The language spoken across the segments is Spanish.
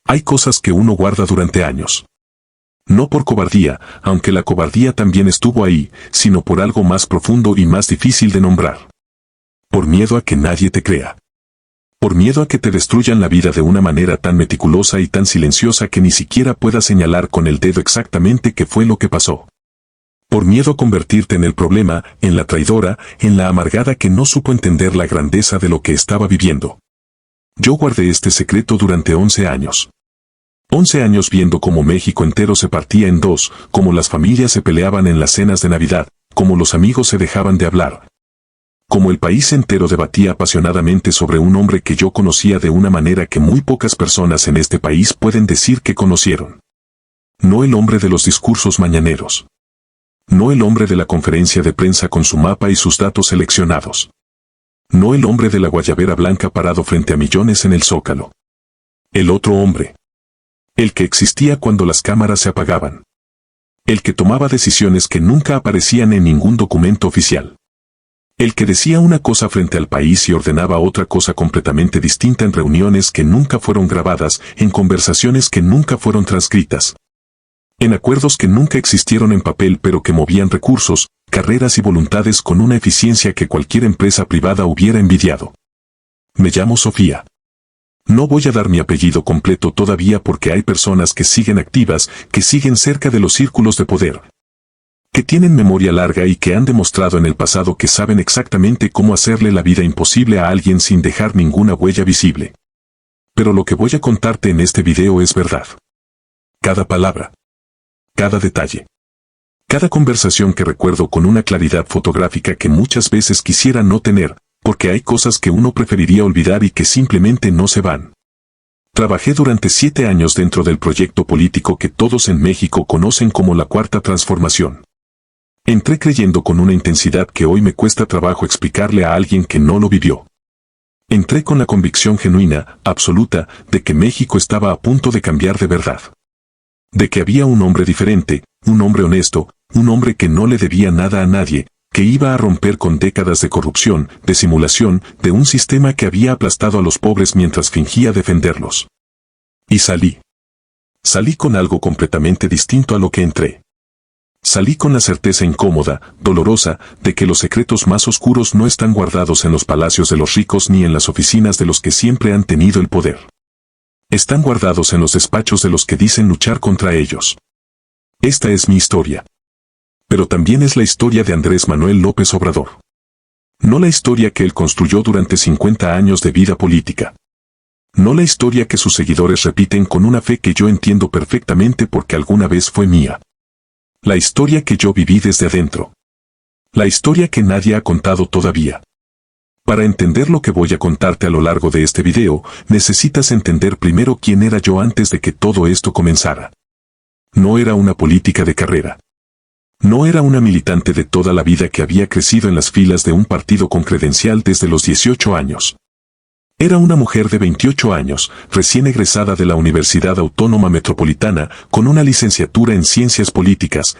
Hay cosas que uno guarda durante años. No por cobardía, aunque la cobardía también estuvo ahí, sino por algo más profundo y más difícil de nombrar. Por miedo a que nadie te crea. Por miedo a que te destruyan la vida de una manera tan meticulosa y tan silenciosa que ni siquiera puedas señalar con el dedo exactamente qué fue lo que pasó. Por miedo a convertirte en el problema, en la traidora, en la amargada que no supo entender la grandeza de lo que estaba viviendo. Yo guardé este secreto durante 11 años. 11 años viendo cómo México entero se partía en dos, cómo las familias se peleaban en las cenas de Navidad, cómo los amigos se dejaban de hablar. Como el país entero debatía apasionadamente sobre un hombre que yo conocía de una manera que muy pocas personas en este país pueden decir que conocieron. No el hombre de los discursos mañaneros. No el hombre de la conferencia de prensa con su mapa y sus datos seleccionados. No el hombre de la guayabera blanca parado frente a millones en el Zócalo. El otro hombre. El que existía cuando las cámaras se apagaban. El que tomaba decisiones que nunca aparecían en ningún documento oficial. El que decía una cosa frente al país y ordenaba otra cosa completamente distinta en reuniones que nunca fueron grabadas, en conversaciones que nunca fueron transcritas. En acuerdos que nunca existieron en papel pero que movían recursos, carreras y voluntades con una eficiencia que cualquier empresa privada hubiera envidiado. Me llamo Sofía. No voy a dar mi apellido completo todavía porque hay personas que siguen activas, que siguen cerca de los círculos de poder. Que tienen memoria larga y que han demostrado en el pasado que saben exactamente cómo hacerle la vida imposible a alguien sin dejar ninguna huella visible. Pero lo que voy a contarte en este video es verdad. Cada palabra. Cada detalle. Cada conversación que recuerdo con una claridad fotográfica que muchas veces quisiera no tener, porque hay cosas que uno preferiría olvidar y que simplemente no se van. Trabajé durante 7 años dentro del proyecto político que todos en México conocen como la Cuarta Transformación. Entré creyendo con una intensidad que hoy me cuesta trabajo explicarle a alguien que no lo vivió. Entré con la convicción genuina, absoluta, de que México estaba a punto de cambiar de verdad. De que había un hombre diferente, un hombre honesto, un hombre que no le debía nada a nadie, que iba a romper con décadas de corrupción, de simulación, de un sistema que había aplastado a los pobres mientras fingía defenderlos. Y salí. Salí con algo completamente distinto a lo que entré. Salí con la certeza incómoda, dolorosa, de que los secretos más oscuros no están guardados en los palacios de los ricos ni en las oficinas de los que siempre han tenido el poder. Están guardados en los despachos de los que dicen luchar contra ellos. Esta es mi historia. Pero también es la historia de Andrés Manuel López Obrador. No la historia que él construyó durante 50 años de vida política. No la historia que sus seguidores repiten con una fe que yo entiendo perfectamente porque alguna vez fue mía. La historia que yo viví desde adentro. La historia que nadie ha contado todavía. Para entender lo que voy a contarte a lo largo de este video, necesitas entender primero quién era yo antes de que todo esto comenzara. No era una política de carrera. No era una militante de toda la vida que había crecido en las filas de un partido con credencial desde los 18 años. Era una mujer de 28 años, recién egresada de la Universidad Autónoma Metropolitana, con una licenciatura en Ciencias Políticas,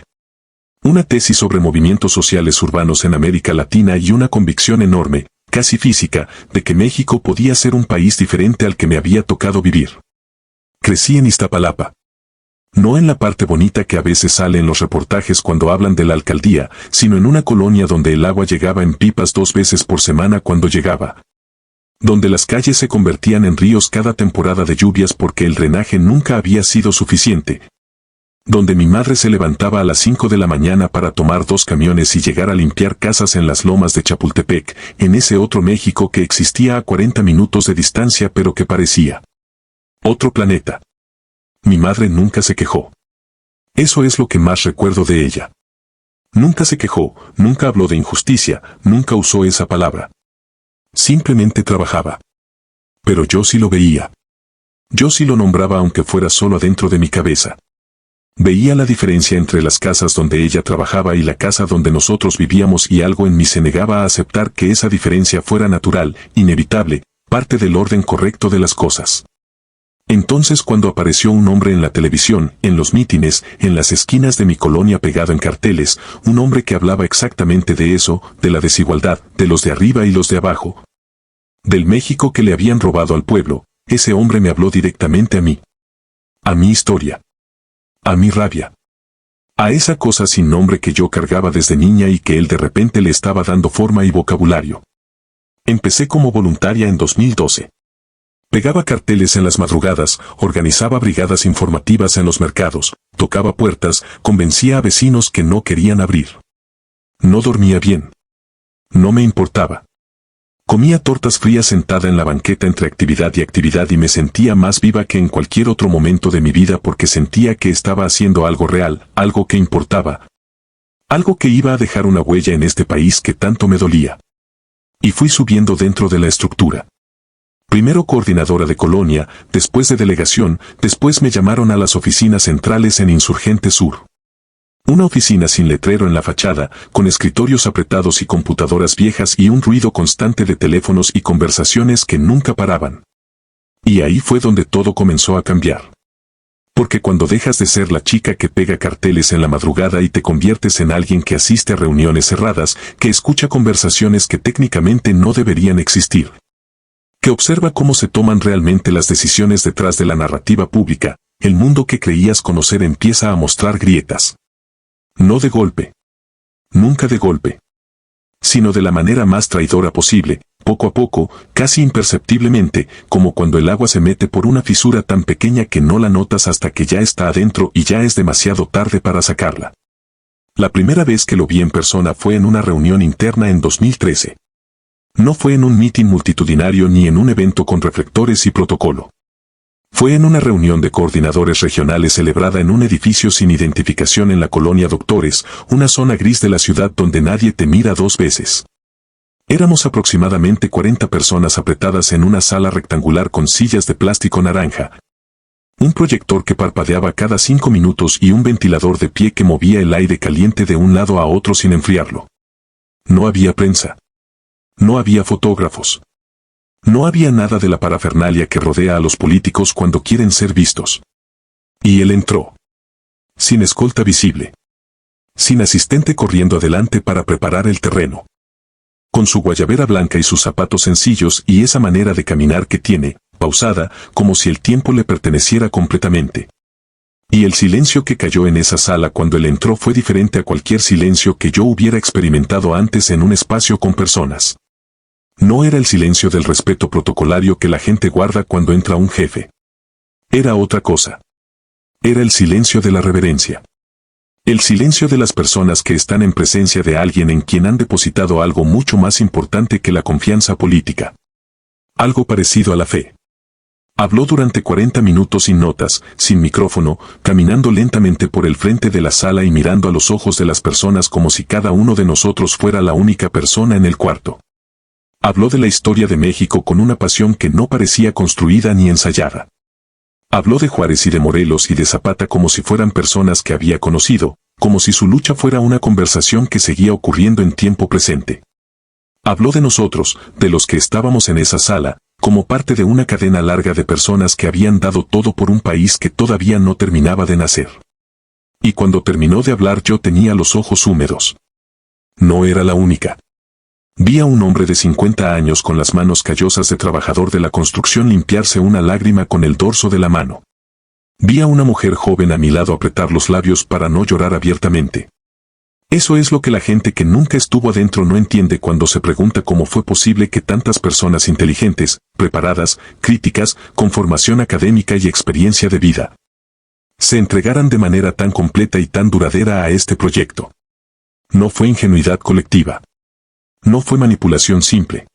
una tesis sobre movimientos sociales urbanos en América Latina y una convicción enorme, casi física, de que México podía ser un país diferente al que me había tocado vivir. Crecí en Iztapalapa. No en la parte bonita que a veces sale en los reportajes cuando hablan de la alcaldía, sino en una colonia donde el agua llegaba en pipas 2 veces por semana cuando llegaba. Donde las calles se convertían en ríos cada temporada de lluvias porque el drenaje nunca había sido suficiente. Donde mi madre se levantaba a las 5 de la mañana para tomar 2 camiones y llegar a limpiar casas en las lomas de Chapultepec, en ese otro México que existía a 40 minutos de distancia pero que parecía otro planeta. Mi madre nunca se quejó. Eso es lo que más recuerdo de ella. Nunca se quejó, nunca habló de injusticia, nunca usó esa palabra. Simplemente trabajaba. Pero yo sí lo veía. Yo sí lo nombraba aunque fuera solo adentro de mi cabeza. Veía la diferencia entre las casas donde ella trabajaba y la casa donde nosotros vivíamos y algo en mí se negaba a aceptar que esa diferencia fuera natural, inevitable, parte del orden correcto de las cosas. Entonces cuando apareció un hombre en la televisión, en los mítines, en las esquinas de mi colonia pegado en carteles, un hombre que hablaba exactamente de eso, de la desigualdad, de los de arriba y los de abajo, del México que le habían robado al pueblo, ese hombre me habló directamente a mí. A mi historia. A mi rabia. A esa cosa sin nombre que yo cargaba desde niña y que él de repente le estaba dando forma y vocabulario. Empecé como voluntaria en 2012. Pegaba carteles en las madrugadas, organizaba brigadas informativas en los mercados, tocaba puertas, convencía a vecinos que no querían abrir. No dormía bien. No me importaba. Comía tortas frías sentada en la banqueta entre actividad y me sentía más viva que en cualquier otro momento de mi vida porque sentía que estaba haciendo algo real, algo que importaba. Algo que iba a dejar una huella en este país que tanto me dolía. Y fui subiendo dentro de la estructura. Primero coordinadora de colonia, después de delegación, después me llamaron a las oficinas centrales en Insurgente Sur. Una oficina sin letrero en la fachada, con escritorios apretados y computadoras viejas y un ruido constante de teléfonos y conversaciones que nunca paraban. Y ahí fue donde todo comenzó a cambiar. Porque cuando dejas de ser la chica que pega carteles en la madrugada y te conviertes en alguien que asiste a reuniones cerradas, que escucha conversaciones que técnicamente no deberían existir, que observa cómo se toman realmente las decisiones detrás de la narrativa pública, el mundo que creías conocer empieza a mostrar grietas. No de golpe. Nunca de golpe. Sino de la manera más traidora posible, poco a poco, casi imperceptiblemente, como cuando el agua se mete por una fisura tan pequeña que no la notas hasta que ya está adentro y ya es demasiado tarde para sacarla. La primera vez que lo vi en persona fue en una reunión interna en 2013. No fue en un mitin multitudinario ni en un evento con reflectores y protocolo. Fue en una reunión de coordinadores regionales celebrada en un edificio sin identificación en la colonia Doctores, una zona gris de la ciudad donde nadie te mira dos veces. Éramos aproximadamente 40 personas apretadas en una sala rectangular con sillas de plástico naranja, un proyector que parpadeaba cada 5 minutos y un ventilador de pie que movía el aire caliente de un lado a otro sin enfriarlo. No había prensa. No había fotógrafos. No había nada de la parafernalia que rodea a los políticos cuando quieren ser vistos. Y él entró. Sin escolta visible. Sin asistente corriendo adelante para preparar el terreno. Con su guayabera blanca y sus zapatos sencillos y esa manera de caminar que tiene, pausada, como si el tiempo le perteneciera completamente. Y el silencio que cayó en esa sala cuando él entró fue diferente a cualquier silencio que yo hubiera experimentado antes en un espacio con personas. No era el silencio del respeto protocolario que la gente guarda cuando entra un jefe. Era otra cosa. Era el silencio de la reverencia. El silencio de las personas que están en presencia de alguien en quien han depositado algo mucho más importante que la confianza política. Algo parecido a la fe. Habló durante 40 minutos sin notas, sin micrófono, caminando lentamente por el frente de la sala y mirando a los ojos de las personas como si cada uno de nosotros fuera la única persona en el cuarto. Habló de la historia de México con una pasión que no parecía construida ni ensayada. Habló de Juárez y de Morelos y de Zapata como si fueran personas que había conocido, como si su lucha fuera una conversación que seguía ocurriendo en tiempo presente. Habló de nosotros, de los que estábamos en esa sala, como parte de una cadena larga de personas que habían dado todo por un país que todavía no terminaba de nacer. Y cuando terminó de hablar yo tenía los ojos húmedos. No era la única. Vi a un hombre de 50 años con las manos callosas de trabajador de la construcción limpiarse una lágrima con el dorso de la mano. Vi a una mujer joven a mi lado apretar los labios para no llorar abiertamente. Eso es lo que la gente que nunca estuvo adentro no entiende cuando se pregunta cómo fue posible que tantas personas inteligentes, preparadas, críticas, con formación académica y experiencia de vida, se entregaran de manera tan completa y tan duradera a este proyecto. No fue ingenuidad colectiva. No fue manipulación simple.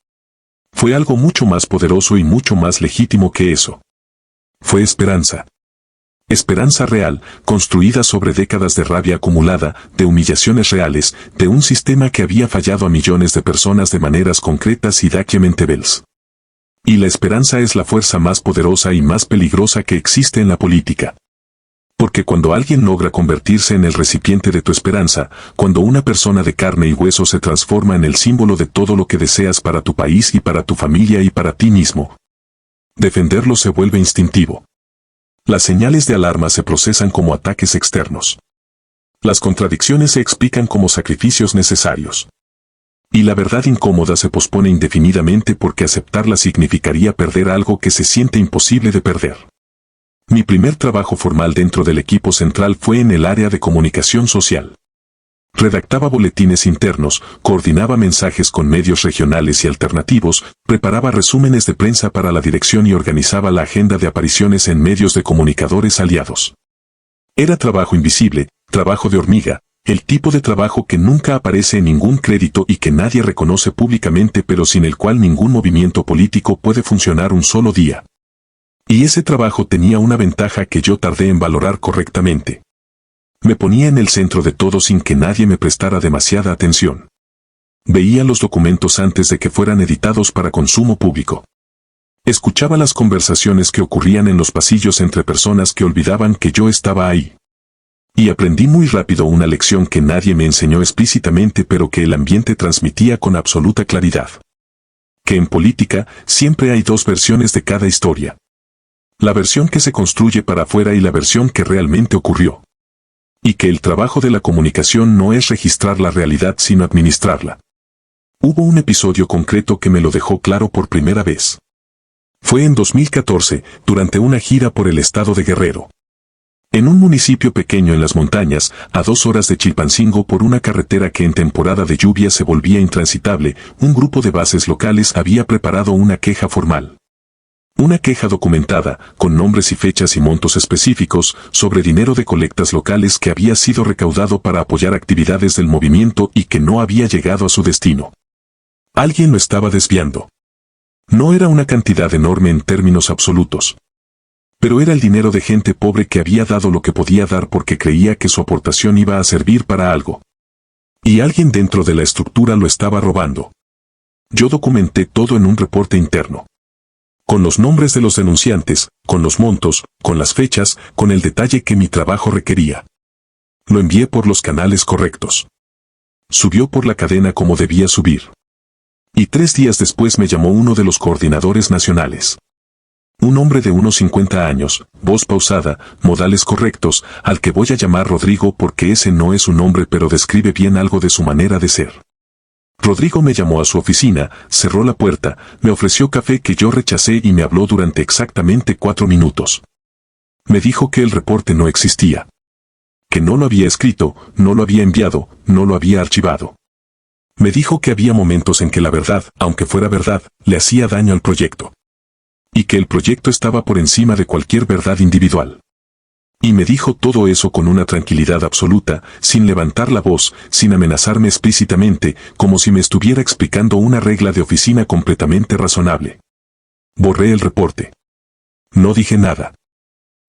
Fue algo mucho más poderoso y mucho más legítimo que eso. Fue esperanza. Esperanza real, construida sobre décadas de rabia acumulada, de humillaciones reales, de un sistema que había fallado a millones de personas de maneras concretas y documentales. Y la esperanza es la fuerza más poderosa y más peligrosa que existe en la política. Porque cuando alguien logra convertirse en el recipiente de tu esperanza, cuando una persona de carne y hueso se transforma en el símbolo de todo lo que deseas para tu país y para tu familia y para ti mismo, defenderlo se vuelve instintivo. Las señales de alarma se procesan como ataques externos. Las contradicciones se explican como sacrificios necesarios. Y la verdad incómoda se pospone indefinidamente porque aceptarla significaría perder algo que se siente imposible de perder. Mi primer trabajo formal dentro del equipo central fue en el área de comunicación social. Redactaba boletines internos, coordinaba mensajes con medios regionales y alternativos, preparaba resúmenes de prensa para la dirección y organizaba la agenda de apariciones en medios de comunicadores aliados. Era trabajo invisible, trabajo de hormiga, el tipo de trabajo que nunca aparece en ningún crédito y que nadie reconoce públicamente, pero sin el cual ningún movimiento político puede funcionar un solo día. Y ese trabajo tenía una ventaja que yo tardé en valorar correctamente. Me ponía en el centro de todo sin que nadie me prestara demasiada atención. Veía los documentos antes de que fueran editados para consumo público. Escuchaba las conversaciones que ocurrían en los pasillos entre personas que olvidaban que yo estaba ahí. Y aprendí muy rápido una lección que nadie me enseñó explícitamente, pero que el ambiente transmitía con absoluta claridad. Que en política siempre hay dos versiones de cada historia. La versión que se construye para afuera y la versión que realmente ocurrió. Y que el trabajo de la comunicación no es registrar la realidad sino administrarla. Hubo un episodio concreto que me lo dejó claro por primera vez. Fue en 2014, durante una gira por el estado de Guerrero. En un municipio pequeño en las montañas, a 2 horas de Chilpancingo por una carretera que en temporada de lluvia se volvía intransitable, un grupo de bases locales había preparado una queja formal. Una queja documentada, con nombres y fechas y montos específicos, sobre dinero de colectas locales que había sido recaudado para apoyar actividades del movimiento y que no había llegado a su destino. Alguien lo estaba desviando. No era una cantidad enorme en términos absolutos. Pero era el dinero de gente pobre que había dado lo que podía dar porque creía que su aportación iba a servir para algo. Y alguien dentro de la estructura lo estaba robando. Yo documenté todo en un reporte interno. Con los nombres de los denunciantes, con los montos, con las fechas, con el detalle que mi trabajo requería. Lo envié por los canales correctos. Subió por la cadena como debía subir. Y 3 días después me llamó uno de los coordinadores nacionales. Un hombre de unos 50 años, voz pausada, modales correctos, al que voy a llamar Rodrigo porque ese no es su nombre pero describe bien algo de su manera de ser. Rodrigo me llamó a su oficina, cerró la puerta, me ofreció café que yo rechacé y me habló durante exactamente 4 minutos. Me dijo que el reporte no existía. Que no lo había escrito, no lo había enviado, no lo había archivado. Me dijo que había momentos en que la verdad, aunque fuera verdad, le hacía daño al proyecto. Y que el proyecto estaba por encima de cualquier verdad individual. Y me dijo todo eso con una tranquilidad absoluta, sin levantar la voz, sin amenazarme explícitamente, como si me estuviera explicando una regla de oficina completamente razonable. Borré el reporte. No dije nada.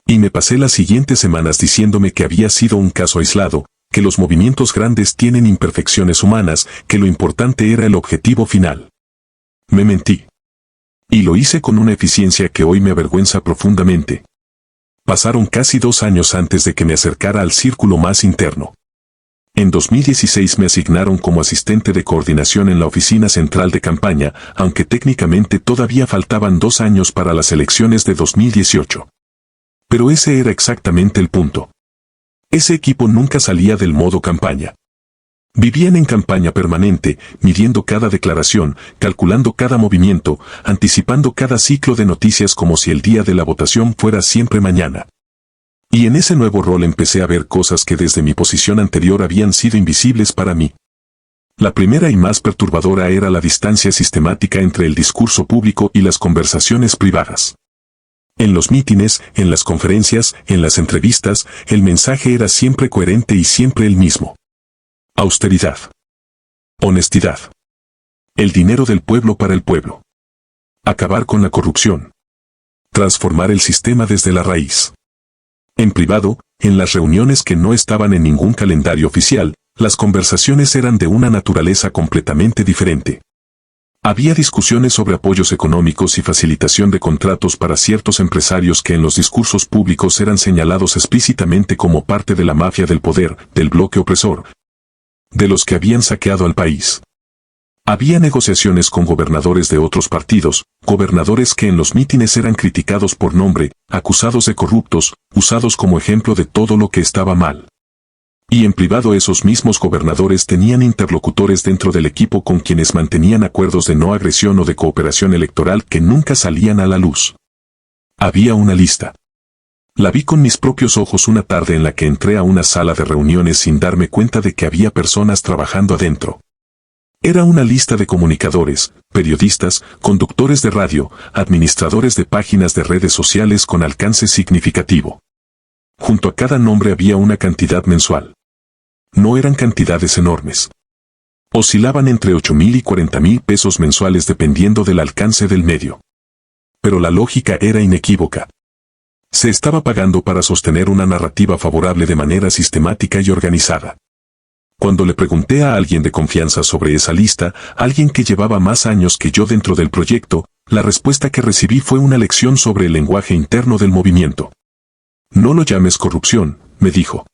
Y me pasé las siguientes semanas diciéndome que había sido un caso aislado, que los movimientos grandes tienen imperfecciones humanas, que lo importante era el objetivo final. Me mentí. Y lo hice con una eficiencia que hoy me avergüenza profundamente. Pasaron casi 2 años antes de que me acercara al círculo más interno. En 2016 me asignaron como asistente de coordinación en la oficina central de campaña, aunque técnicamente todavía faltaban 2 años para las elecciones de 2018. Pero ese era exactamente el punto. Ese equipo nunca salía del modo campaña. Vivían en campaña permanente, midiendo cada declaración, calculando cada movimiento, anticipando cada ciclo de noticias como si el día de la votación fuera siempre mañana. Y en ese nuevo rol empecé a ver cosas que desde mi posición anterior habían sido invisibles para mí. La primera y más perturbadora era la distancia sistemática entre el discurso público y las conversaciones privadas. En los mítines, en las conferencias, en las entrevistas, el mensaje era siempre coherente y siempre el mismo. Austeridad. Honestidad. El dinero del pueblo para el pueblo. Acabar con la corrupción. Transformar el sistema desde la raíz. En privado, en las reuniones que no estaban en ningún calendario oficial, las conversaciones eran de una naturaleza completamente diferente. Había discusiones sobre apoyos económicos y facilitación de contratos para ciertos empresarios que en los discursos públicos eran señalados explícitamente como parte de la mafia del poder, del bloque opresor, de los que habían saqueado al país. Había negociaciones con gobernadores de otros partidos, gobernadores que en los mítines eran criticados por nombre, acusados de corruptos, usados como ejemplo de todo lo que estaba mal. Y en privado esos mismos gobernadores tenían interlocutores dentro del equipo con quienes mantenían acuerdos de no agresión o de cooperación electoral que nunca salían a la luz. Había una lista. La vi con mis propios ojos una tarde en la que entré a una sala de reuniones sin darme cuenta de que había personas trabajando adentro. Era una lista de comunicadores, periodistas, conductores de radio, administradores de páginas de redes sociales con alcance significativo. Junto a cada nombre había una cantidad mensual. No eran cantidades enormes. Oscilaban entre 8,000 y 40,000 pesos mensuales dependiendo del alcance del medio. Pero la lógica era inequívoca. Se estaba pagando para sostener una narrativa favorable de manera sistemática y organizada. Cuando le pregunté a alguien de confianza sobre esa lista, alguien que llevaba más años que yo dentro del proyecto, la respuesta que recibí fue una lección sobre el lenguaje interno del movimiento. No lo llames corrupción, me dijo.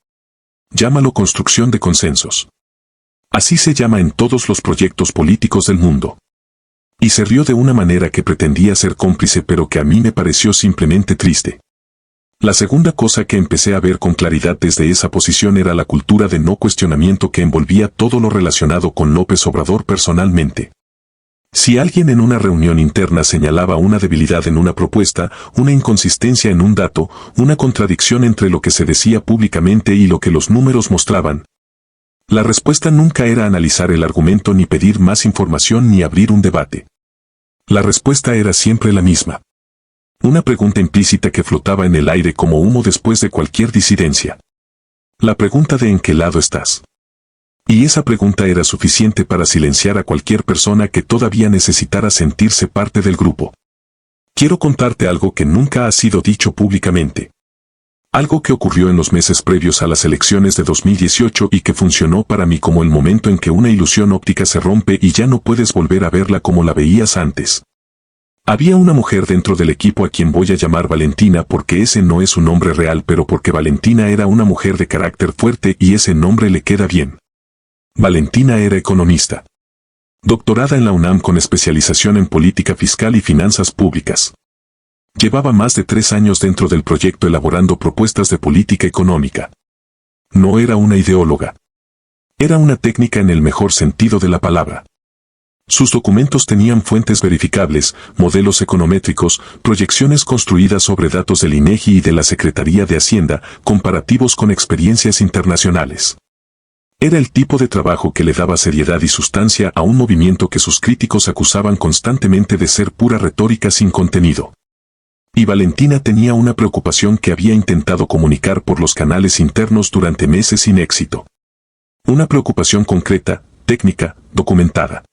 Llámalo construcción de consensos. Así se llama en todos los proyectos políticos del mundo. Y se rió de una manera que pretendía ser cómplice pero que a mí me pareció simplemente triste. La segunda cosa que empecé a ver con claridad desde esa posición era la cultura de no cuestionamiento que envolvía todo lo relacionado con López Obrador personalmente. Si alguien en una reunión interna señalaba una debilidad en una propuesta, una inconsistencia en un dato, una contradicción entre lo que se decía públicamente y lo que los números mostraban, la respuesta nunca era analizar el argumento ni pedir más información ni abrir un debate. La respuesta era siempre la misma. Una pregunta implícita que flotaba en el aire como humo después de cualquier disidencia. La pregunta de ¿en qué lado estás? Y esa pregunta era suficiente para silenciar a cualquier persona que todavía necesitara sentirse parte del grupo. Quiero contarte algo que nunca ha sido dicho públicamente. Algo que ocurrió en los meses previos a las elecciones de 2018 y que funcionó para mí como el momento en que una ilusión óptica se rompe y ya no puedes volver a verla como la veías antes. Había una mujer dentro del equipo a quien voy a llamar Valentina porque ese no es su nombre real, pero porque Valentina era una mujer de carácter fuerte y ese nombre le queda bien. Valentina era economista. Doctorada en la UNAM con especialización en política fiscal y finanzas públicas. Llevaba más de 3 años dentro del proyecto elaborando propuestas de política económica. No era una ideóloga. Era una técnica en el mejor sentido de la palabra. Sus documentos tenían fuentes verificables, modelos econométricos, proyecciones construidas sobre datos del INEGI y de la Secretaría de Hacienda, comparativos con experiencias internacionales. Era el tipo de trabajo que le daba seriedad y sustancia a un movimiento que sus críticos acusaban constantemente de ser pura retórica sin contenido. Y Valentina tenía una preocupación que había intentado comunicar por los canales internos durante meses sin éxito. Una preocupación concreta, técnica, documentada.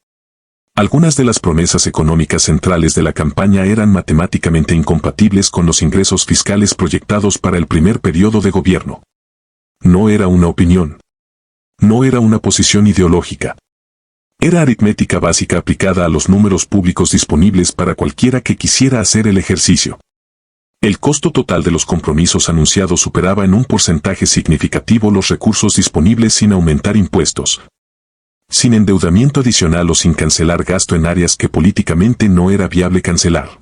Algunas de las promesas económicas centrales de la campaña eran matemáticamente incompatibles con los ingresos fiscales proyectados para el primer periodo de gobierno. No era una opinión. No era una posición ideológica. Era aritmética básica aplicada a los números públicos disponibles para cualquiera que quisiera hacer el ejercicio. El costo total de los compromisos anunciados superaba en un porcentaje significativo los recursos disponibles sin aumentar impuestos, sin endeudamiento adicional o sin cancelar gasto en áreas que políticamente no era viable cancelar.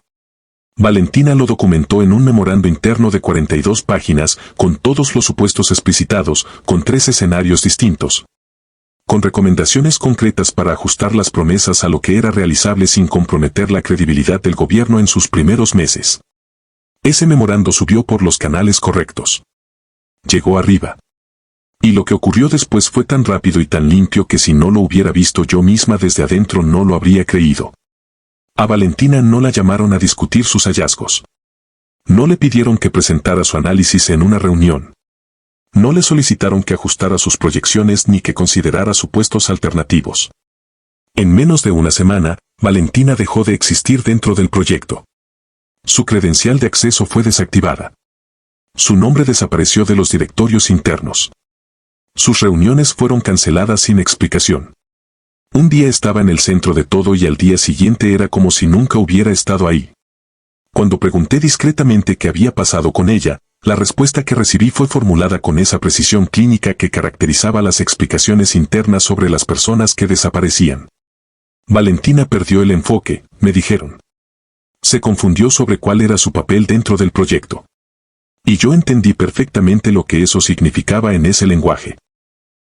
Valentina lo documentó en un memorando interno de 42 páginas, con todos los supuestos explicitados, con 3 escenarios distintos. Con recomendaciones concretas para ajustar las promesas a lo que era realizable sin comprometer la credibilidad del gobierno en sus primeros meses. Ese memorando subió por los canales correctos. Llegó arriba. Y lo que ocurrió después fue tan rápido y tan limpio que si no lo hubiera visto yo misma desde adentro no lo habría creído. A Valentina no la llamaron a discutir sus hallazgos. No le pidieron que presentara su análisis en una reunión. No le solicitaron que ajustara sus proyecciones ni que considerara supuestos alternativos. En menos de una semana, Valentina dejó de existir dentro del proyecto. Su credencial de acceso fue desactivada. Su nombre desapareció de los directorios internos. Sus reuniones fueron canceladas sin explicación. Un día estaba en el centro de todo y al día siguiente era como si nunca hubiera estado ahí. Cuando pregunté discretamente qué había pasado con ella, la respuesta que recibí fue formulada con esa precisión clínica que caracterizaba las explicaciones internas sobre las personas que desaparecían. Valentina perdió el enfoque, me dijeron. Se confundió sobre cuál era su papel dentro del proyecto. Y yo entendí perfectamente lo que eso significaba en ese lenguaje.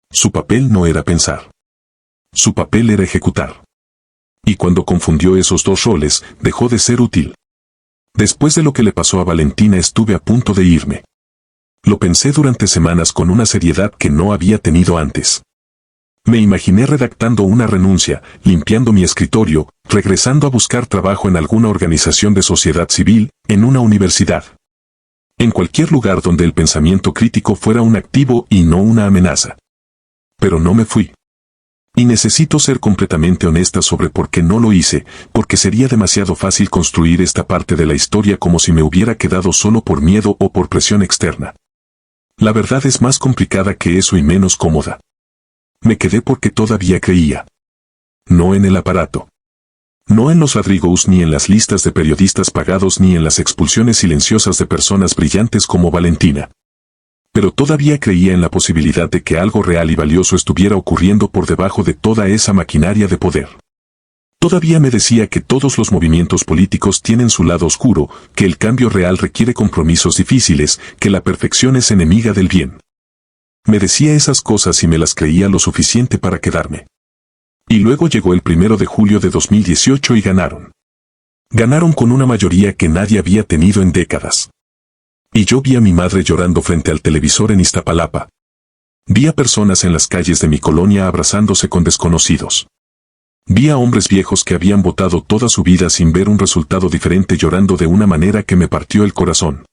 Su papel no era pensar. Su papel era ejecutar. Y cuando confundió esos dos roles, dejó de ser útil. Después de lo que le pasó a Valentina estuve a punto de irme. Lo pensé durante semanas con una seriedad que no había tenido antes. Me imaginé redactando una renuncia, limpiando mi escritorio, regresando a buscar trabajo en alguna organización de sociedad civil, en una universidad. En cualquier lugar donde el pensamiento crítico fuera un activo y no una amenaza. Pero no me fui. Y necesito ser completamente honesta sobre por qué no lo hice, porque sería demasiado fácil construir esta parte de la historia como si me hubiera quedado solo por miedo o por presión externa. La verdad es más complicada que eso y menos cómoda. Me quedé porque todavía creía. No en el aparato. No en los ladrigos ni en las listas de periodistas pagados ni en las expulsiones silenciosas de personas brillantes como Valentina. Pero todavía creía en la posibilidad de que algo real y valioso estuviera ocurriendo por debajo de toda esa maquinaria de poder. Todavía me decía que todos los movimientos políticos tienen su lado oscuro, que el cambio real requiere compromisos difíciles, que la perfección es enemiga del bien. Me decía esas cosas y me las creía lo suficiente para quedarme. Y luego llegó el 1 de julio de 2018 y ganaron. Ganaron con una mayoría que nadie había tenido en décadas. Y yo vi a mi madre llorando frente al televisor en Iztapalapa. Vi a personas en las calles de mi colonia abrazándose con desconocidos. Vi a hombres viejos que habían votado toda su vida sin ver un resultado diferente llorando de una manera que me partió el corazón.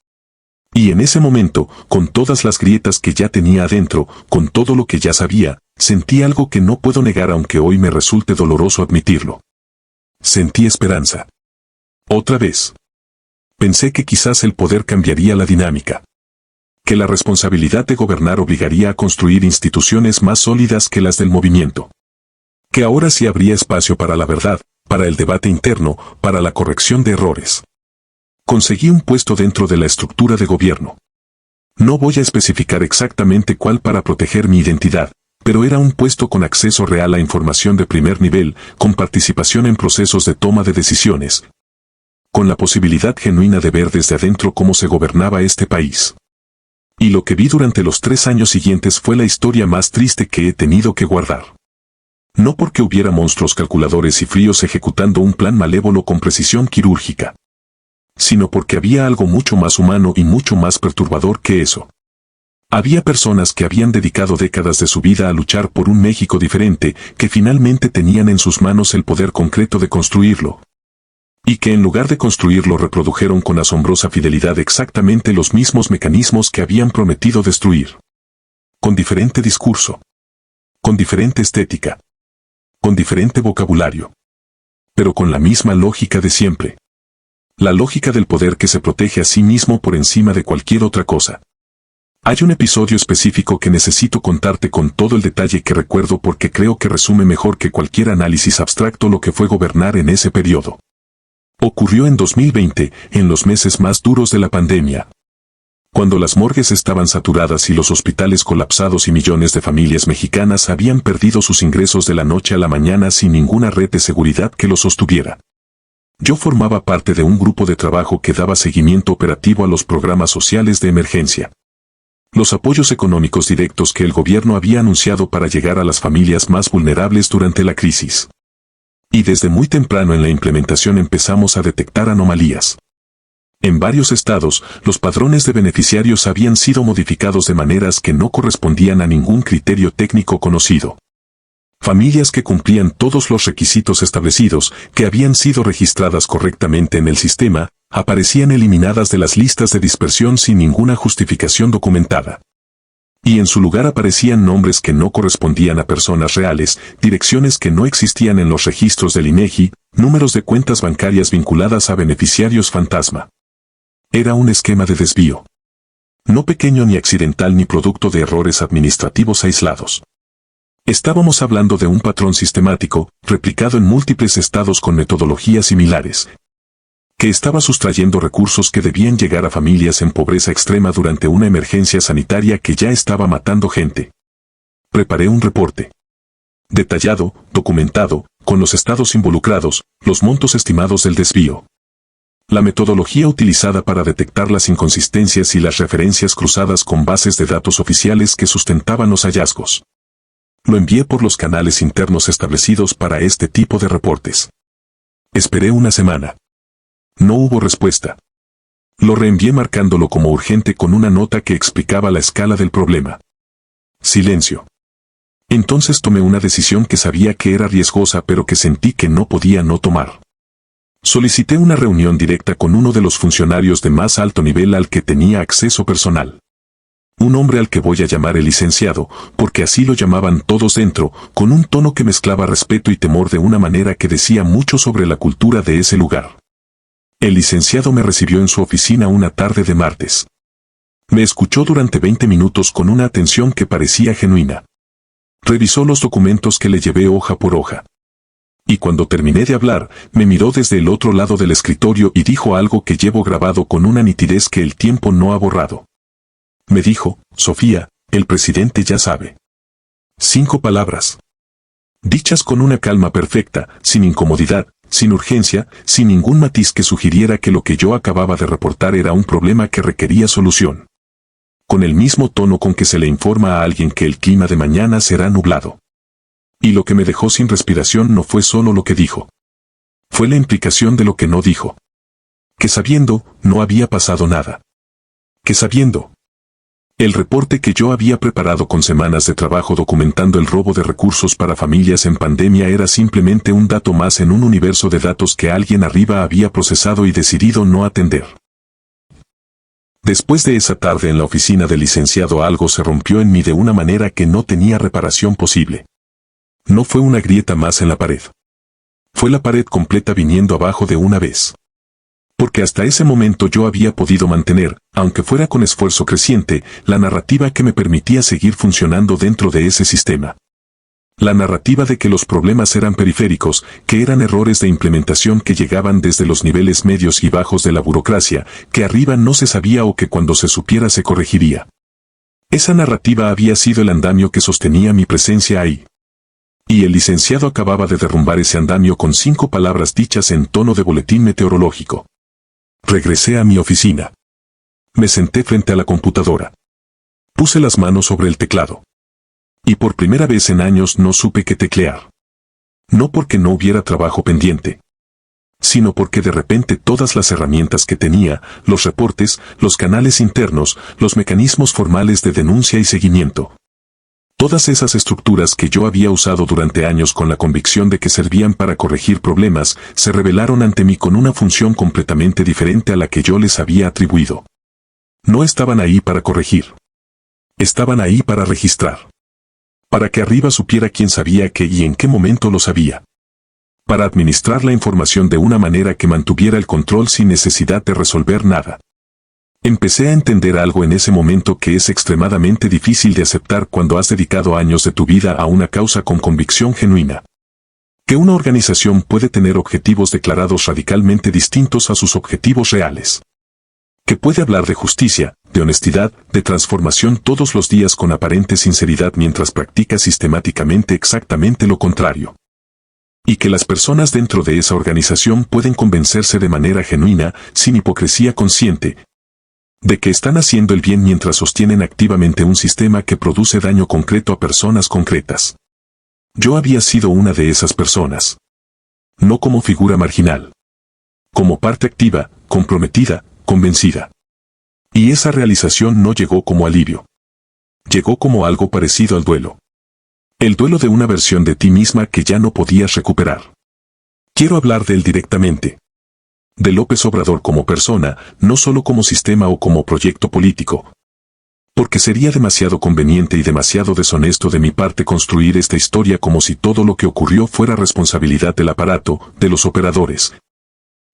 Y en ese momento, con todas las grietas que ya tenía adentro, con todo lo que ya sabía, sentí algo que no puedo negar aunque hoy me resulte doloroso admitirlo. Sentí esperanza. Otra vez. Pensé que quizás el poder cambiaría la dinámica. Que la responsabilidad de gobernar obligaría a construir instituciones más sólidas que las del movimiento. Que ahora sí habría espacio para la verdad, para el debate interno, para la corrección de errores. Conseguí un puesto dentro de la estructura de gobierno. No voy a especificar exactamente cuál para proteger mi identidad, pero era un puesto con acceso real a información de primer nivel, con participación en procesos de toma de decisiones, con la posibilidad genuina de ver desde adentro cómo se gobernaba este país. Y lo que vi durante los 3 años siguientes fue la historia más triste que he tenido que guardar. No porque hubiera monstruos calculadores y fríos ejecutando un plan malévolo con precisión quirúrgica, sino porque había algo mucho más humano y mucho más perturbador que eso. Había personas que habían dedicado décadas de su vida a luchar por un México diferente, que finalmente tenían en sus manos el poder concreto de construirlo. Y que en lugar de construirlo reprodujeron con asombrosa fidelidad exactamente los mismos mecanismos que habían prometido destruir. Con diferente discurso. Con diferente estética. Con diferente vocabulario. Pero con la misma lógica de siempre. La lógica del poder que se protege a sí mismo por encima de cualquier otra cosa. Hay un episodio específico que necesito contarte con todo el detalle que recuerdo porque creo que resume mejor que cualquier análisis abstracto lo que fue gobernar en ese periodo. Ocurrió en 2020, en los meses más duros de la pandemia. Cuando las morgues estaban saturadas y los hospitales colapsados y millones de familias mexicanas habían perdido sus ingresos de la noche a la mañana sin ninguna red de seguridad que los sostuviera. Yo formaba parte de un grupo de trabajo que daba seguimiento operativo a los programas sociales de emergencia. Los apoyos económicos directos que el gobierno había anunciado para llegar a las familias más vulnerables durante la crisis. Y desde muy temprano en la implementación empezamos a detectar anomalías. En varios estados, los padrones de beneficiarios habían sido modificados de maneras que no correspondían a ningún criterio técnico conocido. Familias que cumplían todos los requisitos establecidos, que habían sido registradas correctamente en el sistema, aparecían eliminadas de las listas de dispersión sin ninguna justificación documentada. Y en su lugar aparecían nombres que no correspondían a personas reales, direcciones que no existían en los registros del INEGI, números de cuentas bancarias vinculadas a beneficiarios fantasma. Era un esquema de desvío. No pequeño ni accidental ni producto de errores administrativos aislados. Estábamos hablando de un patrón sistemático, replicado en múltiples estados con metodologías similares, que estaba sustrayendo recursos que debían llegar a familias en pobreza extrema durante una emergencia sanitaria que ya estaba matando gente. Preparé un reporte detallado, documentado, con los estados involucrados, los montos estimados del desvío, la metodología utilizada para detectar las inconsistencias y las referencias cruzadas con bases de datos oficiales que sustentaban los hallazgos. Lo envié por los canales internos establecidos para este tipo de reportes. Esperé una semana. No hubo respuesta. Lo reenvié marcándolo como urgente con una nota que explicaba la escala del problema. Silencio. Entonces tomé una decisión que sabía que era riesgosa pero que sentí que no podía no tomar. Solicité una reunión directa con uno de los funcionarios de más alto nivel al que tenía acceso personal. Un hombre al que voy a llamar el licenciado, porque así lo llamaban todos dentro, con un tono que mezclaba respeto y temor de una manera que decía mucho sobre la cultura de ese lugar. El licenciado me recibió en su oficina una tarde de martes. Me escuchó durante 20 minutos con una atención que parecía genuina. Revisó los documentos que le llevé hoja por hoja. Y cuando terminé de hablar, me miró desde el otro lado del escritorio y dijo algo que llevo grabado con una nitidez que el tiempo no ha borrado. Me dijo, Sofía, el presidente ya sabe. 5 palabras. Dichas con una calma perfecta, sin incomodidad, sin urgencia, sin ningún matiz que sugiriera que lo que yo acababa de reportar era un problema que requería solución. Con el mismo tono con que se le informa a alguien que el clima de mañana será nublado. Y lo que me dejó sin respiración no fue solo lo que dijo. Fue la implicación de lo que no dijo. Que sabiendo, no había pasado nada. Que sabiendo. El reporte que yo había preparado con semanas de trabajo documentando el robo de recursos para familias en pandemia era simplemente un dato más en un universo de datos que alguien arriba había procesado y decidido no atender. Después de esa tarde en la oficina del licenciado algo se rompió en mí de una manera que no tenía reparación posible. No fue una grieta más en la pared. Fue la pared completa viniendo abajo de una vez. Porque hasta ese momento yo había podido mantener, aunque fuera con esfuerzo creciente, la narrativa que me permitía seguir funcionando dentro de ese sistema. La narrativa de que los problemas eran periféricos, que eran errores de implementación que llegaban desde los niveles medios y bajos de la burocracia, que arriba no se sabía o que cuando se supiera se corregiría. Esa narrativa había sido el andamio que sostenía mi presencia ahí. Y el licenciado acababa de derrumbar ese andamio con 5 palabras dichas en tono de boletín meteorológico. Regresé a mi oficina. Me senté frente a la computadora. Puse las manos sobre el teclado. Y por primera vez en años no supe qué teclear. No porque no hubiera trabajo pendiente, sino porque de repente todas las herramientas que tenía, los reportes, los canales internos, los mecanismos formales de denuncia y seguimiento, todas esas estructuras que yo había usado durante años con la convicción de que servían para corregir problemas, se revelaron ante mí con una función completamente diferente a la que yo les había atribuido. No estaban ahí para corregir. Estaban ahí para registrar. Para que arriba supiera quién sabía qué y en qué momento lo sabía. Para administrar la información de una manera que mantuviera el control sin necesidad de resolver nada. Empecé a entender algo en ese momento que es extremadamente difícil de aceptar cuando has dedicado años de tu vida a una causa con convicción genuina. Que una organización puede tener objetivos declarados radicalmente distintos a sus objetivos reales. Que puede hablar de justicia, de honestidad, de transformación todos los días con aparente sinceridad mientras practica sistemáticamente exactamente lo contrario. Y que las personas dentro de esa organización pueden convencerse de manera genuina, sin hipocresía consciente, de que están haciendo el bien mientras sostienen activamente un sistema que produce daño concreto a personas concretas. Yo había sido una de esas personas. No como figura marginal. Como parte activa, comprometida, convencida. Y esa realización no llegó como alivio. Llegó como algo parecido al duelo. El duelo de una versión de ti misma que ya no podías recuperar. Quiero hablar de él directamente. De López Obrador como persona, no solo como sistema o como proyecto político. Porque sería demasiado conveniente y demasiado deshonesto de mi parte construir esta historia como si todo lo que ocurrió fuera responsabilidad del aparato, de los operadores,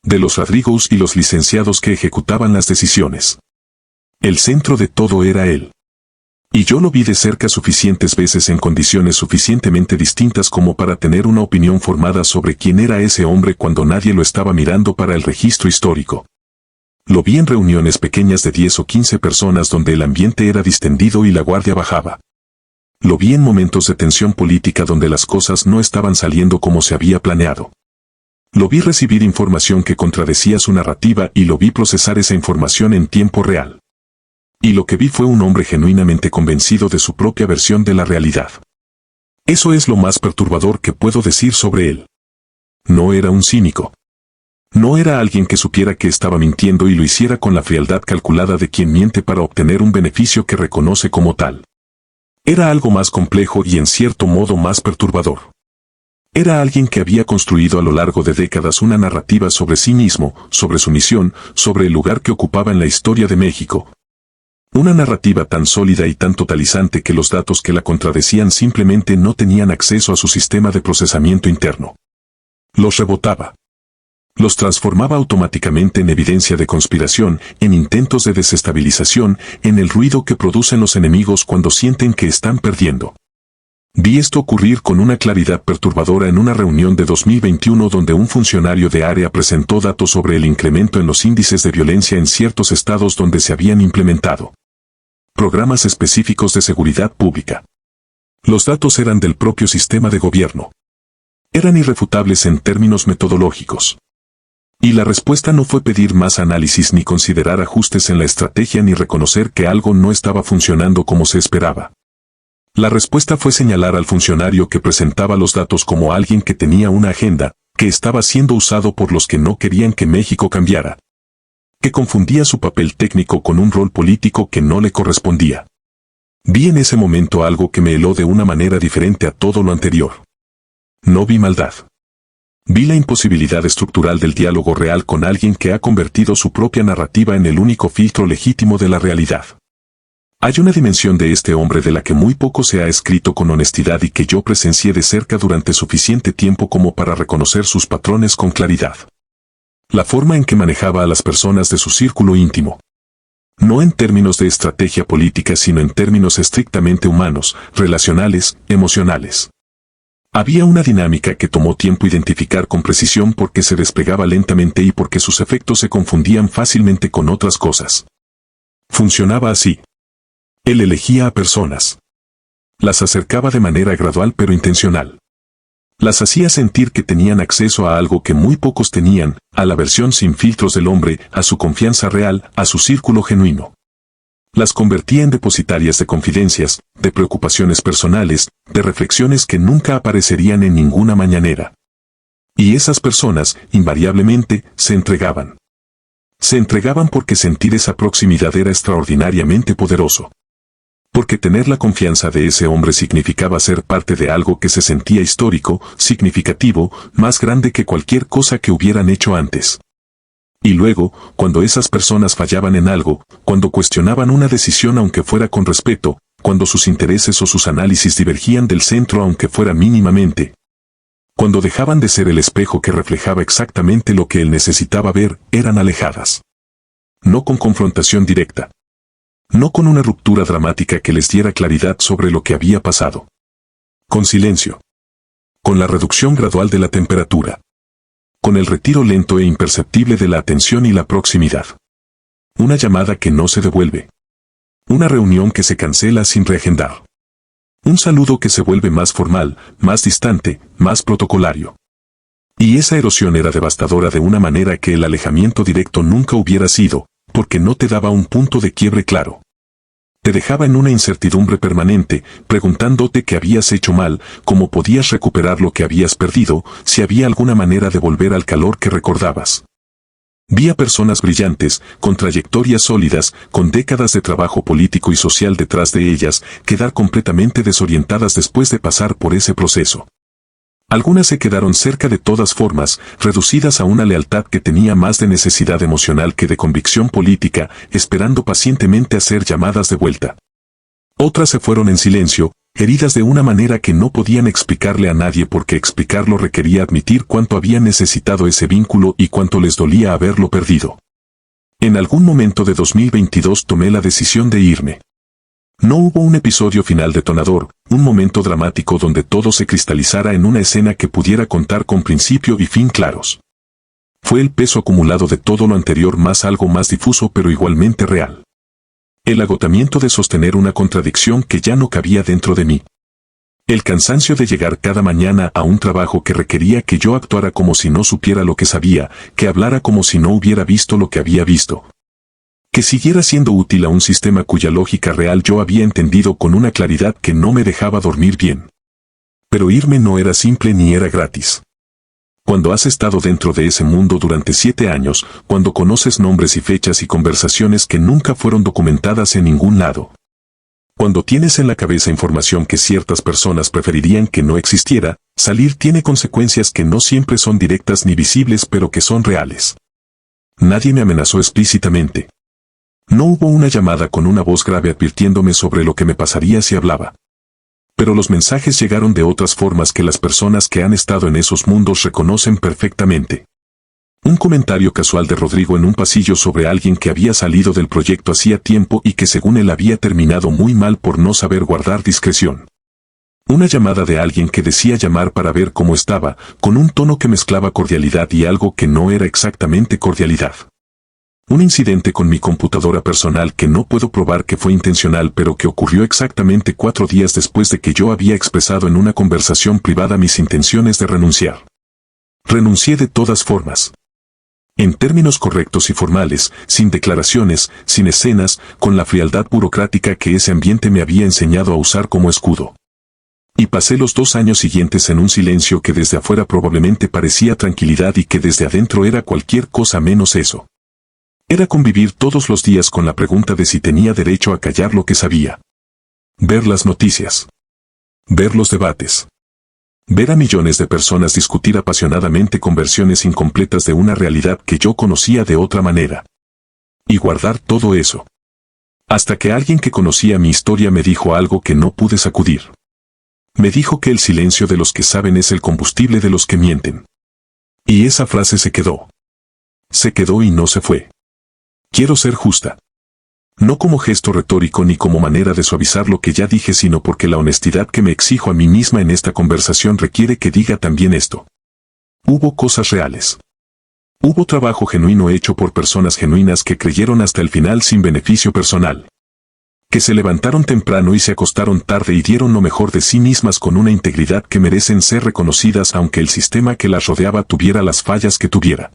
de los Rodrigos y los licenciados que ejecutaban las decisiones. El centro de todo era él. Y yo lo vi de cerca suficientes veces en condiciones suficientemente distintas como para tener una opinión formada sobre quién era ese hombre cuando nadie lo estaba mirando para el registro histórico. Lo vi en reuniones pequeñas de 10 o 15 personas donde el ambiente era distendido y la guardia bajaba. Lo vi en momentos de tensión política donde las cosas no estaban saliendo como se había planeado. Lo vi recibir información que contradecía su narrativa y lo vi procesar esa información en tiempo real. Y lo que vi fue un hombre genuinamente convencido de su propia versión de la realidad. Eso es lo más perturbador que puedo decir sobre él. No era un cínico. No era alguien que supiera que estaba mintiendo y lo hiciera con la frialdad calculada de quien miente para obtener un beneficio que reconoce como tal. Era algo más complejo y en cierto modo más perturbador. Era alguien que había construido a lo largo de décadas una narrativa sobre sí mismo, sobre su misión, sobre el lugar que ocupaba en la historia de México. Una narrativa tan sólida y tan totalizante que los datos que la contradecían simplemente no tenían acceso a su sistema de procesamiento interno. Los rebotaba. Los transformaba automáticamente en evidencia de conspiración, en intentos de desestabilización, en el ruido que producen los enemigos cuando sienten que están perdiendo. Vi esto ocurrir con una claridad perturbadora en una reunión de 2021 donde un funcionario de área presentó datos sobre el incremento en los índices de violencia en ciertos estados donde se habían implementado programas específicos de seguridad pública. Los datos eran del propio sistema de gobierno. Eran irrefutables en términos metodológicos. Y la respuesta no fue pedir más análisis ni considerar ajustes en la estrategia ni reconocer que algo no estaba funcionando como se esperaba. La respuesta fue señalar al funcionario que presentaba los datos como alguien que tenía una agenda, que estaba siendo usado por los que no querían que México cambiara. Que confundía su papel técnico con un rol político que no le correspondía. Vi en ese momento algo que me heló de una manera diferente a todo lo anterior. No vi maldad. Vi la imposibilidad estructural del diálogo real con alguien que ha convertido su propia narrativa en el único filtro legítimo de la realidad. Hay una dimensión de este hombre de la que muy poco se ha escrito con honestidad y que yo presencié de cerca durante suficiente tiempo como para reconocer sus patrones con claridad. La forma en que manejaba a las personas de su círculo íntimo. No en términos de estrategia política sino en términos estrictamente humanos, relacionales, emocionales. Había una dinámica que tomó tiempo identificar con precisión porque se desplegaba lentamente y porque sus efectos se confundían fácilmente con otras cosas. Funcionaba así. Él elegía a personas. Las acercaba de manera gradual pero intencional. Las hacía sentir que tenían acceso a algo que muy pocos tenían, a la versión sin filtros del hombre, a su confianza real, a su círculo genuino. Las convertía en depositarias de confidencias, de preocupaciones personales, de reflexiones que nunca aparecerían en ninguna mañanera. Y esas personas, invariablemente, se entregaban. Se entregaban porque sentir esa proximidad era extraordinariamente poderoso. Porque tener la confianza de ese hombre significaba ser parte de algo que se sentía histórico, significativo, más grande que cualquier cosa que hubieran hecho antes. Y luego, cuando esas personas fallaban en algo, cuando cuestionaban una decisión aunque fuera con respeto, cuando sus intereses o sus análisis divergían del centro aunque fuera mínimamente, cuando dejaban de ser el espejo que reflejaba exactamente lo que él necesitaba ver, eran alejadas. No con confrontación directa. No con una ruptura dramática que les diera claridad sobre lo que había pasado. Con silencio. Con la reducción gradual de la temperatura. Con el retiro lento e imperceptible de la atención y la proximidad. Una llamada que no se devuelve. Una reunión que se cancela sin reagendar. Un saludo que se vuelve más formal, más distante, más protocolario. Y esa erosión era devastadora de una manera que el alejamiento directo nunca hubiera sido, porque no te daba un punto de quiebre claro. Te dejaba en una incertidumbre permanente, preguntándote qué habías hecho mal, cómo podías recuperar lo que habías perdido, si había alguna manera de volver al calor que recordabas. Vi a personas brillantes, con trayectorias sólidas, con décadas de trabajo político y social detrás de ellas, quedar completamente desorientadas después de pasar por ese proceso. Algunas se quedaron cerca de todas formas, reducidas a una lealtad que tenía más de necesidad emocional que de convicción política, esperando pacientemente a ser llamadas de vuelta. Otras se fueron en silencio, heridas de una manera que no podían explicarle a nadie porque explicarlo requería admitir cuánto habían necesitado ese vínculo y cuánto les dolía haberlo perdido. En algún momento de 2022 tomé la decisión de irme. No hubo un episodio final detonador, un momento dramático donde todo se cristalizara en una escena que pudiera contar con principio y fin claros. Fue el peso acumulado de todo lo anterior más algo más difuso pero igualmente real. El agotamiento de sostener una contradicción que ya no cabía dentro de mí. El cansancio de llegar cada mañana a un trabajo que requería que yo actuara como si no supiera lo que sabía, que hablara como si no hubiera visto lo que había visto. Que siguiera siendo útil a un sistema cuya lógica real yo había entendido con una claridad que no me dejaba dormir bien. Pero irme no era simple ni era gratis. Cuando has estado dentro de ese mundo durante 7 años, cuando conoces nombres y fechas y conversaciones que nunca fueron documentadas en ningún lado. Cuando tienes en la cabeza información que ciertas personas preferirían que no existiera, salir tiene consecuencias que no siempre son directas ni visibles pero que son reales. Nadie me amenazó explícitamente. No hubo una llamada con una voz grave advirtiéndome sobre lo que me pasaría si hablaba. Pero los mensajes llegaron de otras formas que las personas que han estado en esos mundos reconocen perfectamente. Un comentario casual de Rodrigo en un pasillo sobre alguien que había salido del proyecto hacía tiempo y que según él había terminado muy mal por no saber guardar discreción. Una llamada de alguien que decía llamar para ver cómo estaba, con un tono que mezclaba cordialidad y algo que no era exactamente cordialidad. Un incidente con mi computadora personal que no puedo probar que fue intencional pero que ocurrió exactamente 4 días después de que yo había expresado en una conversación privada mis intenciones de renunciar. Renuncié de todas formas. En términos correctos y formales, sin declaraciones, sin escenas, con la frialdad burocrática que ese ambiente me había enseñado a usar como escudo. Y pasé los 2 años siguientes en un silencio que desde afuera probablemente parecía tranquilidad y que desde adentro era cualquier cosa menos eso. Era convivir todos los días con la pregunta de si tenía derecho a callar lo que sabía. Ver las noticias. Ver los debates. Ver a millones de personas discutir apasionadamente con versiones incompletas de una realidad que yo conocía de otra manera. Y guardar todo eso. Hasta que alguien que conocía mi historia me dijo algo que no pude sacudir. Me dijo que el silencio de los que saben es el combustible de los que mienten. Y esa frase se quedó. Se quedó y no se fue. Quiero ser justa. No como gesto retórico ni como manera de suavizar lo que ya dije, sino porque la honestidad que me exijo a mí misma en esta conversación requiere que diga también esto. Hubo cosas reales. Hubo trabajo genuino hecho por personas genuinas que creyeron hasta el final sin beneficio personal. Que se levantaron temprano y se acostaron tarde y dieron lo mejor de sí mismas con una integridad que merecen ser reconocidas aunque el sistema que las rodeaba tuviera las fallas que tuviera.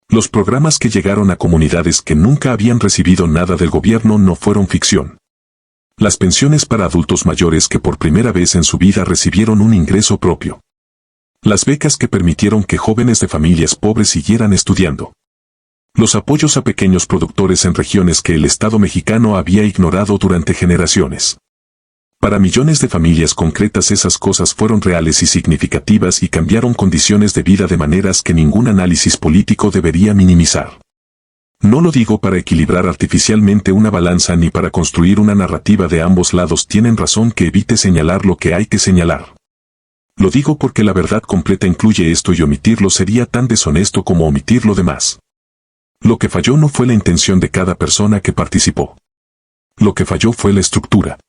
Los programas que llegaron a comunidades que nunca habían recibido nada del gobierno no fueron ficción. Las pensiones para adultos mayores que por primera vez en su vida recibieron un ingreso propio. Las becas que permitieron que jóvenes de familias pobres siguieran estudiando. Los apoyos a pequeños productores en regiones que el Estado mexicano había ignorado durante generaciones. Para millones de familias concretas esas cosas fueron reales y significativas y cambiaron condiciones de vida de maneras que ningún análisis político debería minimizar. No lo digo para equilibrar artificialmente una balanza ni para construir una narrativa de ambos lados tienen razón que evite señalar lo que hay que señalar. Lo digo porque la verdad completa incluye esto y omitirlo sería tan deshonesto como omitir lo demás. Lo que falló no fue la intención de cada persona que participó. Lo que falló fue la estructura.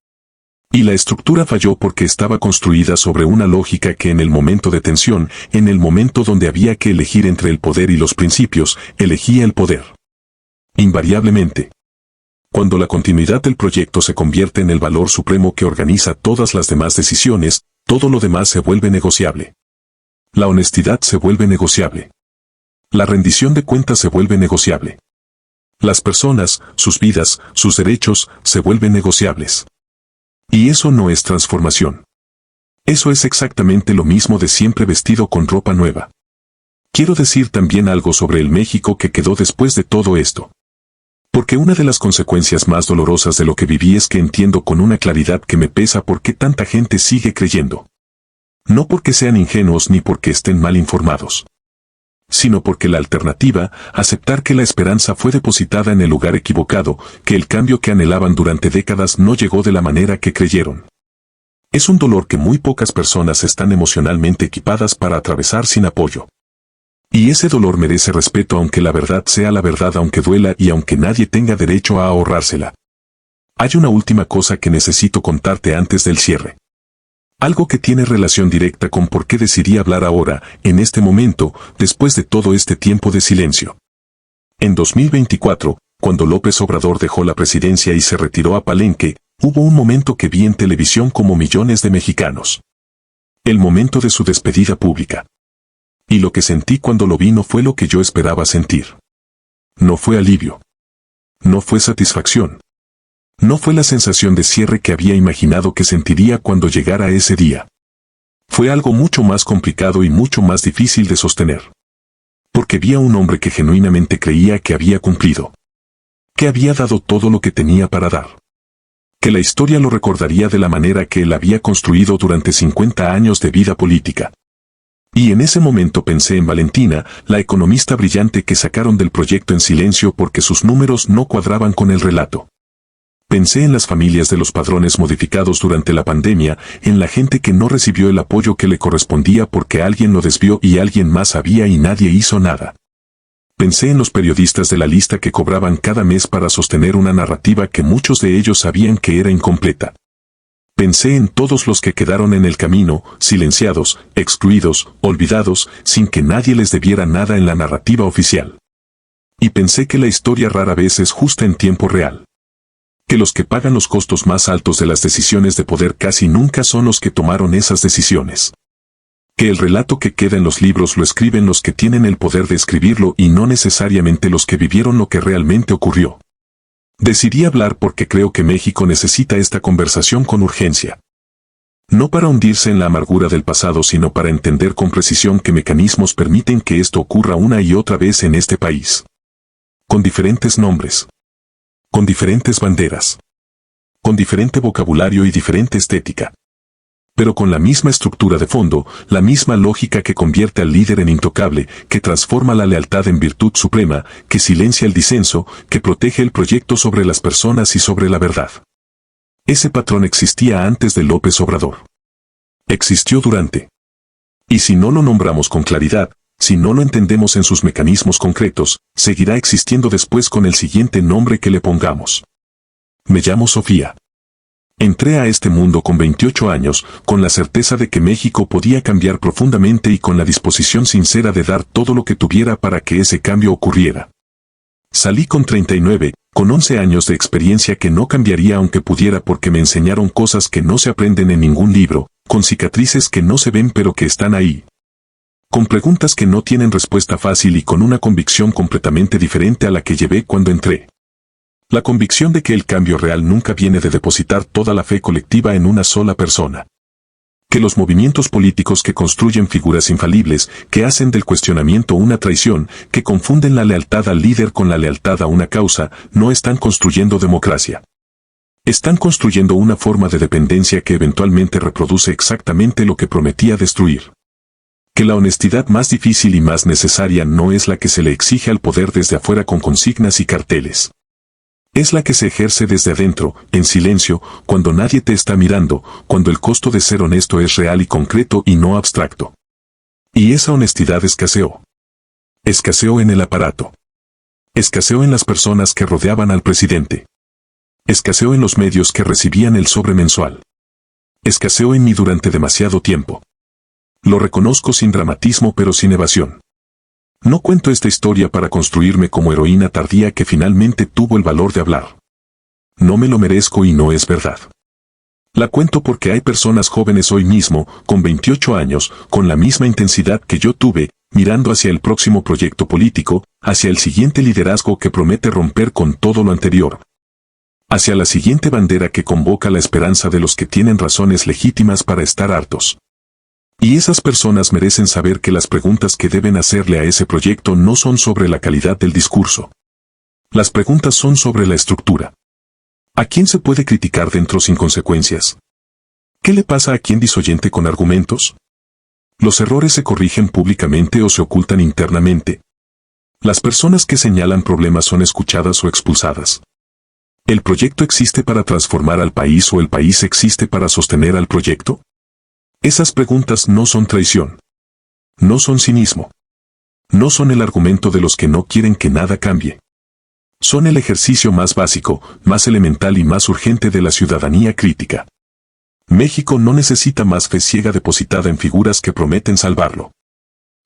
Y la estructura falló porque estaba construida sobre una lógica que en el momento de tensión, en el momento donde había que elegir entre el poder y los principios, elegía el poder. Invariablemente. Cuando la continuidad del proyecto se convierte en el valor supremo que organiza todas las demás decisiones, todo lo demás se vuelve negociable. La honestidad se vuelve negociable. La rendición de cuentas se vuelve negociable. Las personas, sus vidas, sus derechos, se vuelven negociables. Y eso no es transformación. Eso es exactamente lo mismo de siempre vestido con ropa nueva. Quiero decir también algo sobre el México que quedó después de todo esto. Porque una de las consecuencias más dolorosas de lo que viví es que entiendo con una claridad que me pesa por qué tanta gente sigue creyendo. No porque sean ingenuos ni porque estén mal informados. Sino porque la alternativa, aceptar que la esperanza fue depositada en el lugar equivocado, que el cambio que anhelaban durante décadas no llegó de la manera que creyeron. Es un dolor que muy pocas personas están emocionalmente equipadas para atravesar sin apoyo. Y ese dolor merece respeto aunque la verdad sea la verdad, aunque duela y aunque nadie tenga derecho a ahorrársela. Hay una última cosa que necesito contarte antes del cierre. Algo que tiene relación directa con por qué decidí hablar ahora, en este momento, después de todo este tiempo de silencio. En 2024, cuando López Obrador dejó la presidencia y se retiró a Palenque, hubo un momento que vi en televisión como millones de mexicanos. El momento de su despedida pública. Y lo que sentí cuando lo vi no fue lo que yo esperaba sentir. No fue alivio. No fue satisfacción. No fue la sensación de cierre que había imaginado que sentiría cuando llegara ese día. Fue algo mucho más complicado y mucho más difícil de sostener. Porque vi a un hombre que genuinamente creía que había cumplido. Que había dado todo lo que tenía para dar. Que la historia lo recordaría de la manera que él había construido durante 50 años de vida política. Y en ese momento pensé en Valentina, la economista brillante que sacaron del proyecto en silencio porque sus números no cuadraban con el relato. Pensé en las familias de los padrones modificados durante la pandemia, en la gente que no recibió el apoyo que le correspondía porque alguien lo desvió y alguien más sabía y nadie hizo nada. Pensé en los periodistas de la lista que cobraban cada mes para sostener una narrativa que muchos de ellos sabían que era incompleta. Pensé en todos los que quedaron en el camino, silenciados, excluidos, olvidados, sin que nadie les debiera nada en la narrativa oficial. Y pensé que la historia rara vez es justa en tiempo real. Que los que pagan los costos más altos de las decisiones de poder casi nunca son los que tomaron esas decisiones. Que el relato que queda en los libros lo escriben los que tienen el poder de escribirlo y no necesariamente los que vivieron lo que realmente ocurrió. Decidí hablar porque creo que México necesita esta conversación con urgencia. No para hundirse en la amargura del pasado, sino para entender con precisión qué mecanismos permiten que esto ocurra una y otra vez en este país. Con diferentes nombres. Con diferentes banderas. Con diferente vocabulario y diferente estética. Pero con la misma estructura de fondo, la misma lógica que convierte al líder en intocable, que transforma la lealtad en virtud suprema, que silencia el disenso, que protege el proyecto sobre las personas y sobre la verdad. Ese patrón existía antes de López Obrador. Existió durante. Y si no lo nombramos con claridad, si no lo entendemos en sus mecanismos concretos, seguirá existiendo después con el siguiente nombre que le pongamos. Me llamo Sofía. Entré a este mundo con 28 años, con la certeza de que México podía cambiar profundamente y con la disposición sincera de dar todo lo que tuviera para que ese cambio ocurriera. Salí con 39, con 11 años de experiencia que no cambiaría aunque pudiera porque me enseñaron cosas que no se aprenden en ningún libro, con cicatrices que no se ven pero que están ahí. Con preguntas que no tienen respuesta fácil y con una convicción completamente diferente a la que llevé cuando entré. La convicción de que el cambio real nunca viene de depositar toda la fe colectiva en una sola persona. Que los movimientos políticos que construyen figuras infalibles, que hacen del cuestionamiento una traición, que confunden la lealtad al líder con la lealtad a una causa, no están construyendo democracia. Están construyendo una forma de dependencia que eventualmente reproduce exactamente lo que prometía destruir. Que la honestidad más difícil y más necesaria no es la que se le exige al poder desde afuera con consignas y carteles. Es la que se ejerce desde adentro, en silencio, cuando nadie te está mirando, cuando el costo de ser honesto es real y concreto y no abstracto. Y esa honestidad escaseó. Escaseó en el aparato. Escaseó en las personas que rodeaban al presidente. Escaseó en los medios que recibían el sobre mensual. Escaseó en mí durante demasiado tiempo. Lo reconozco sin dramatismo pero sin evasión. No cuento esta historia para construirme como heroína tardía que finalmente tuvo el valor de hablar. No me lo merezco y no es verdad. La cuento porque hay personas jóvenes hoy mismo, con 28 años, con la misma intensidad que yo tuve, mirando hacia el próximo proyecto político, hacia el siguiente liderazgo que promete romper con todo lo anterior. Hacia la siguiente bandera que convoca la esperanza de los que tienen razones legítimas para estar hartos. Y esas personas merecen saber que las preguntas que deben hacerle a ese proyecto no son sobre la calidad del discurso. Las preguntas son sobre la estructura. ¿A quién se puede criticar dentro sin consecuencias? ¿Qué le pasa a quien disoyente con argumentos? ¿Los errores se corrigen públicamente o se ocultan internamente? ¿Las personas que señalan problemas son escuchadas o expulsadas? ¿El proyecto existe para transformar al país o el país existe para sostener al proyecto? Esas preguntas no son traición. No son cinismo. No son el argumento de los que no quieren que nada cambie. Son el ejercicio más básico, más elemental y más urgente de la ciudadanía crítica. México no necesita más fe ciega depositada en figuras que prometen salvarlo.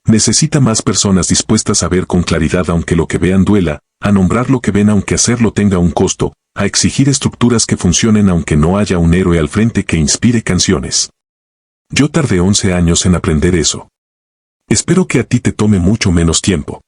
Necesita más personas dispuestas a ver con claridad aunque lo que vean duela, a nombrar lo que ven aunque hacerlo tenga un costo, a exigir estructuras que funcionen aunque no haya un héroe al frente que inspire canciones. Yo tardé 11 años en aprender eso. Espero que a ti te tome mucho menos tiempo.